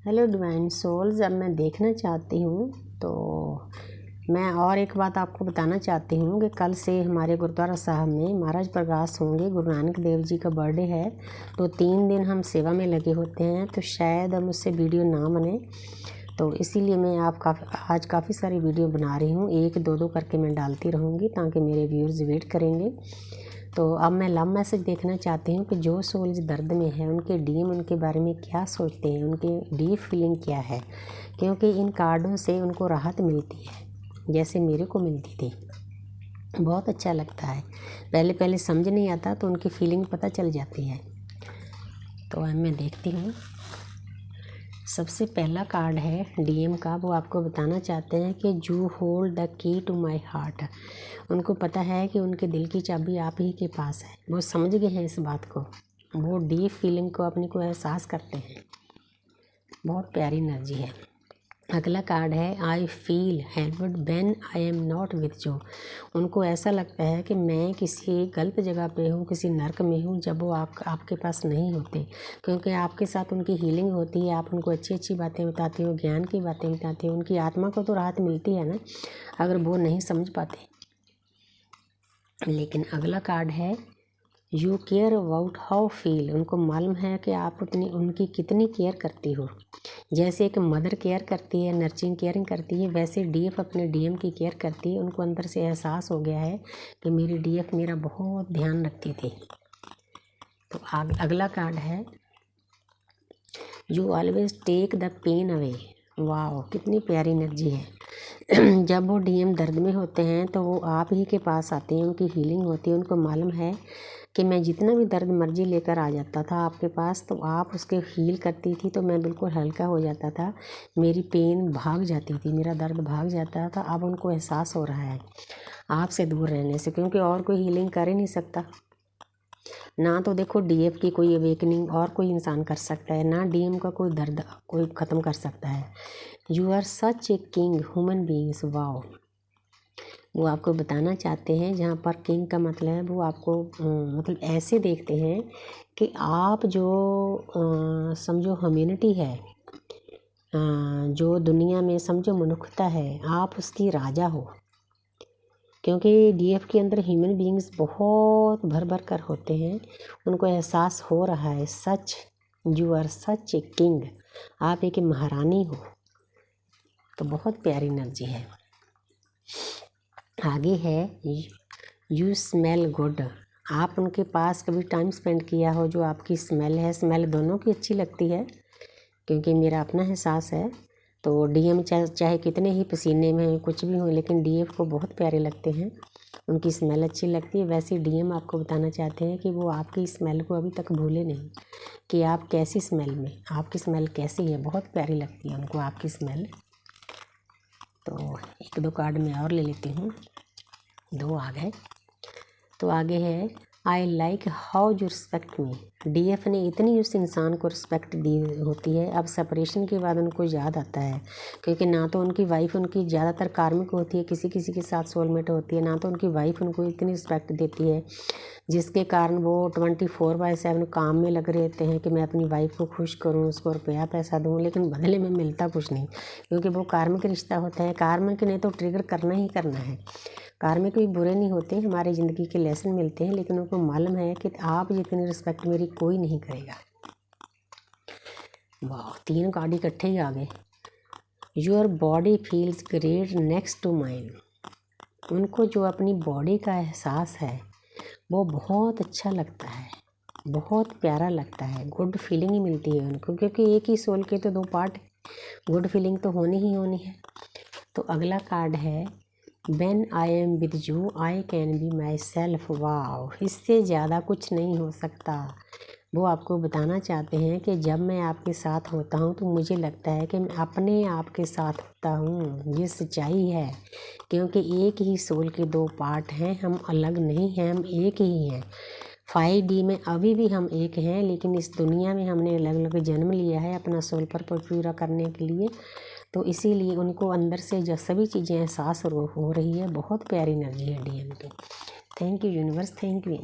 Hello divine souls, अब मैं देखना चाहती हूँ तो मैं और एक बात आपको बताना चाहती हूँ कि कल से हमारे गुरुद्वारा साहब में महाराज प्रकाश होंगे। गुरु नानक देव जी का बर्थडे है तो 3 दिन हम सेवा में लगे होते हैं, तो शायद हम उससे वीडियो ना बने, तो इसीलिए मैं आज काफ़ी सारी वीडियो बना रही हूँ। 1-2 करके मैं डालती रहूँगी ताकि मेरे व्यूअर्स वेट करेंगे। तो अब मैं लव मैसेज देखना चाहती हूँ कि जो सोल्स दर्द में है उनके डीएम उनके बारे में क्या सोचते हैं, उनकी डीप फीलिंग क्या है, क्योंकि इन कार्डों से उनको राहत मिलती है जैसे मेरे को मिलती थी। बहुत अच्छा लगता है। पहले समझ नहीं आता तो उनकी फीलिंग पता चल जाती है। तो अब मैं देखती हूँ। सबसे पहला कार्ड है डीएम का। वो आपको बताना चाहते हैं कि you hold the key to my heart. उनको पता है कि उनके दिल की चाबी आप ही के पास है। वो समझ गए हैं इस बात को, वो डीप फीलिंग को अपने को एहसास करते हैं। बहुत प्यारी एनर्जी है। अगला कार्ड है I feel helped when I am not with you. उनको ऐसा लगता है कि मैं किसी गलत जगह पे हूँ, किसी नर्क में हूँ जब वो आपके पास नहीं होते, क्योंकि आपके साथ उनकी हीलिंग होती है। आप उनको अच्छी बातें बताती हो, ज्ञान की बातें बताती हो। उनकी आत्मा को तो राहत मिलती है ना, अगर वो नहीं समझ पाते। लेकिन अगला कार्ड है you care about how feel. उनको मालूम है कि आप उनकी कितनी केयर करती हो। जैसे एक मदर केयर करती है, नर्चरिंग केयरिंग करती है, वैसे डीएफ अपने डीएम की केयर करती है। उनको अंदर से एहसास हो गया है कि मेरी डीएफ मेरा बहुत ध्यान रखती थी। तो अगला कार्ड है you always take the pain away. वाह, कितनी प्यारी एनर्जी है। जब वो डीएम दर्द में होते हैं तो वो आप ही के पास आते हैं, उनकी हीलिंग होती है। उनको मालूम है कि मैं जितना भी दर्द मर्जी लेकर आ जाता था आपके पास तो आप उसके हील करती थी, तो मैं बिल्कुल हल्का हो जाता था, मेरी पेन भाग जाती थी, मेरा दर्द भाग जाता था। अब उनको एहसास हो रहा है आपसे दूर रहने से, क्योंकि और कोई हीलिंग कर ही नहीं सकता ना। तो देखो डीएफ की कोई अवेकनिंग और कोई इंसान कर सकता है ना, डीएम का कोई दर्द कोई ख़त्म कर सकता है। You are such a king human beings. Wow, वो आपको बताना चाहते हैं, जहाँ पर किंग का मतलब है वो आपको मतलब ऐसे देखते हैं कि आप जो समझो ह्यूमैनिटी है, जो दुनिया में समझो मनुष्यता है, आप उसकी राजा हो। क्योंकि डीएफ के अंदर ह्यूमन बीइंग्स बहुत भर कर होते हैं। उनको एहसास हो रहा है सच, you are such a king, आप एक महारानी हो। तो बहुत प्यारी एनर्जी है। आगे है यू स्मेल गुड। आप उनके पास कभी टाइम स्पेंड किया हो, जो आपकी स्मेल है, स्मेल दोनों की अच्छी लगती है, क्योंकि मेरा अपना एहसास है। तो डीएम चाहे कितने ही पसीने में कुछ भी हो, लेकिन डीएफ को बहुत प्यारे लगते हैं, उनकी स्मेल अच्छी लगती है। वैसे डीएम आपको बताना चाहते हैं कि वो आपकी स्मेल को अभी तक भूले नहीं, कि आप कैसी स्मेल में, आपकी स्मेल कैसी है, बहुत प्यारी लगती है उनको आपकी स्मेल। तो 1-2 कार्ड मैं और ले लेती हूँ, 2 आ गए। तो आगे है I like how you respect me. DF ने इतनी उस इंसान को रिस्पेक्ट दी होती है, अब सेपरेशन के बाद उनको याद आता है, क्योंकि ना तो उनकी वाइफ उनकी ज़्यादातर कार्मिक होती है, किसी किसी के साथ सोलमेट होती है, ना तो उनकी वाइफ उनको इतनी रिस्पेक्ट देती है, जिसके कारण वो 24/7 काम में लगे रहते हैं कि मैं अपनी वाइफ को खुश करूं, उसको रुपया पैसा दूं, लेकिन बदले में मिलता कुछ नहीं, क्योंकि वो कार्मिक रिश्ता होता है। कार्मिक ने तो ट्रिगर करना ही करना है। कार्मिक भी बुरे नहीं होते, हमारे ज़िंदगी के लेसन मिलते हैं, लेकिन उनको मालूम है कि आप जितनी रिस्पेक्ट मेरी कोई नहीं करेगा। वाह, 3 कार्ड इकट्ठे ही आ गए। Your body feels great next to mine. उनको जो अपनी बॉडी का एहसास है वो बहुत अच्छा लगता है, बहुत प्यारा लगता है, गुड फीलिंग ही मिलती है उनको, क्योंकि एक ही सोल के तो 2 पार्ट, गुड फीलिंग तो होनी ही होनी है। तो अगला कार्ड है When I am with you, I can be myself। Wow, इससे ज़्यादा कुछ नहीं हो सकता। वो आपको बताना चाहते हैं कि जब मैं आपके साथ होता हूँ तो मुझे लगता है कि मैं अपने आप के साथ होता हूँ। ये सच्चाई है, क्योंकि एक ही सोल के 2 पार्ट हैं, हम अलग नहीं हैं, हम एक ही हैं। 5D में अभी भी हम एक हैं, लेकिन इस दुनिया में हमने अलग अलग जन्म लिया है अपना सोल पर पूरा करने के लिए। तो इसीलिए उनको अंदर से जो सभी चीज़ें एहसास हो रही है। बहुत प्यारी एनर्जी है डीएम की। Thank you universe, thank you.